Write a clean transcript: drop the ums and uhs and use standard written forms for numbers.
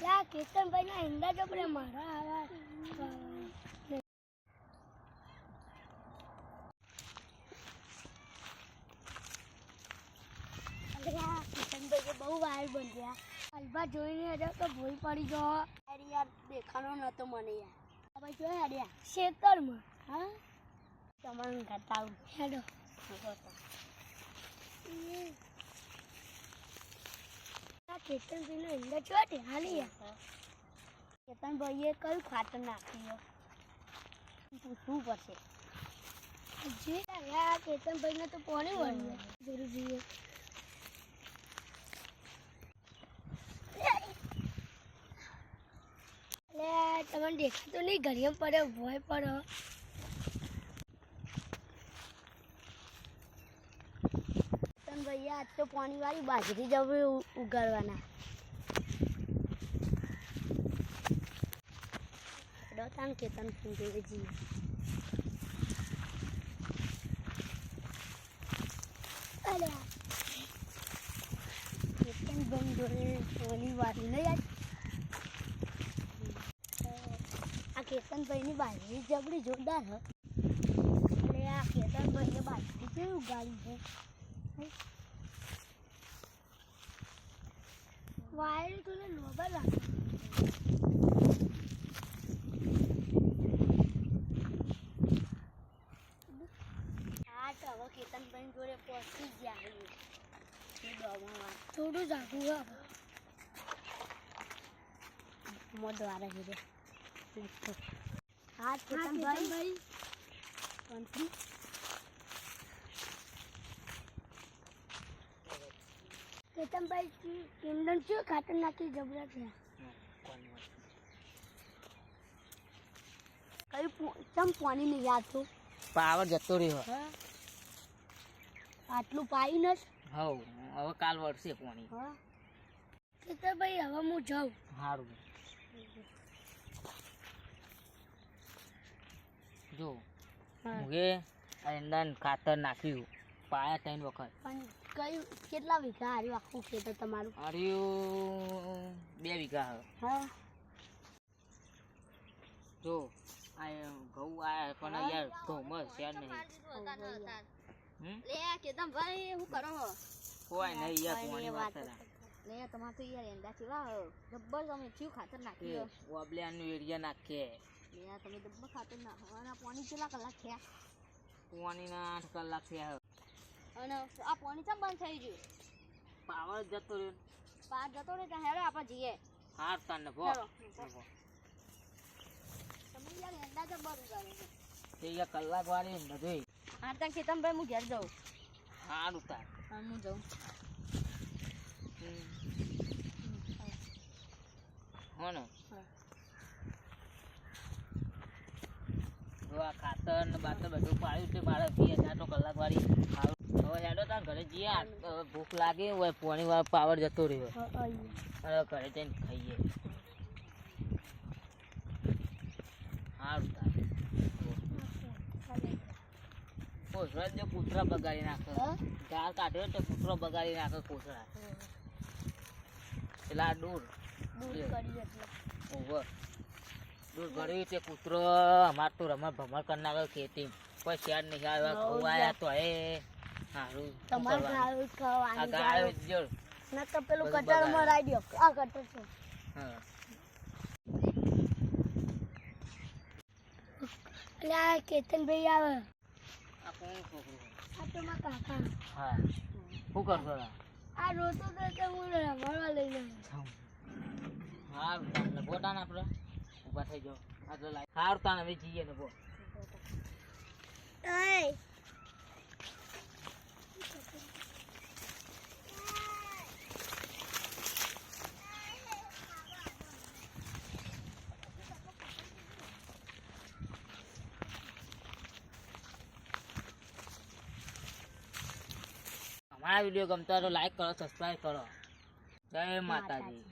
લા કેતનભાઈ ના ઈંડા ચોપડે મારા આવા કેતનભાઈ બહુ વાર બન ગયા અલબા જોઈને હજાર તો ભૂલ પડી ગયો અરે યાર દેખાનો નતો મને યાર ભાઈ જોયા અડ્યા ખેતરમાં હા તમને ઘટાડું હેડો કેતનભાઈ નો ઈંડા ચોટે હાલી કેતનભાઈએ કયું ખાતર નાખ્યું પૂછવું પડશે જે કેતનભાઈ ને તો પાણી વળ્યું જરૂરી તમને દેખાતું નહીં ઘડિયામ પડે ભોય પડો ભૈયા આજ તો પાણી વાળી બાજરી જવું ઉગાડવાના ડોતાન કેતન ફૂંકી જી અરે કેતન બંધ જોડે પાણી વાળી નહીં યાર આ કેતનભાઈની બાજરી જબરી જોરદાર હ એટલે આ કેતનભાઈએ બાજરી કેવી ઉગાડી છે વાયર તો લોબર લાગે હા તો હવે કેતનભાઈ જોડે પહોંચી ગયા થોડું જાગું હવે મોઢવાળા છે હા કેતનભાઈ કેતનભાઈ કિંમત શું ખાતર નાખી જબરા છે કયું ચમ પાણી નહીં આવતું પાવર જતો રહ્યો આટલું પાઈ ન હવ હવે કાલ વરસે પાણી કેતનભાઈ હવે હું જાઉં સારું જો મુગે એંડા ખાતર નાખ્યું પાયા 3 વખત પણ કયું કેટલા વીઘા હાર્યું આખું ખેતર તમારું હાર્યું 2 વીઘા હા જો આ ઘઉં આયા પણ યાર ઘઉંમાં શેર નહીં લે કેતનભાઈ હું કરો કોઈ નહીં યાર પાણી વાત લે તમાર તો યાર એંડા કેવા જબ્બર તમે ચીવ ખાતર નાખ્યું ઓબલિયાનું એરિયા નાખે લે તમે જબ્બર ખાતર નાખવાના પાણી કેટલા કલાક થયા પાણીના 8 કલાક થયા અને આ પાણી ચમ બંધ થઈ ગયું પાવર જતો રહ્યો પાર જતો રે ત્યાં હેડો આપણે જઈએ હાર તને ભો તમે યાર એંડા જબ્બર ઉગાડે તે યાર કલાક વાળી નથી હા ત્યાં કેતનભાઈ હું ઘેર જાઉં હારું તાર હા હું જાઉં હો ને જો આ ખાતર ને બાતર બધું પાડ્યું છે મારે 2 તો કલાક વાળી હવે હેડો તાર ઘરે જઈએ ભૂખ લાગે હોય પાણી વાળો પાવર જતો રહ્યો હવે ઘરે જઈને ખાઈએ સારું તાર કોસરા જો કૂતરા બગાડી નાખે ગાળ કાઢ્યો તો કૂતરો બગાડી નાખે કોસરા પેલા દૂર કરી એટલે ઓવર દૂર ઘરે તે કૂતરો અમાર તો રમત ભમર કરી નાખે ખેતી કોઈ શેર નહીં આવ્યા ખવાયા તો એ સારું તમારે ગાયું ખાવાની આ ગાયો જો ના તો પેલું કટર મરાઈ દો આ કટર છે હા એટલે આ કેતનભાઈ આવે આ કોણ છોકરું આ તો મારા કાકા હા શું કરશો આ રોતો તો હું રમાડવા લઈને હા બોટાને આપણે ઊભા થઈ જાઓ આ તો સારું તાને હવે જઈએ ને બો અમારા વિડીયો ગમતા તો લાઈક કરો સબસ્ક્રાઈબ કરો જય માતાજી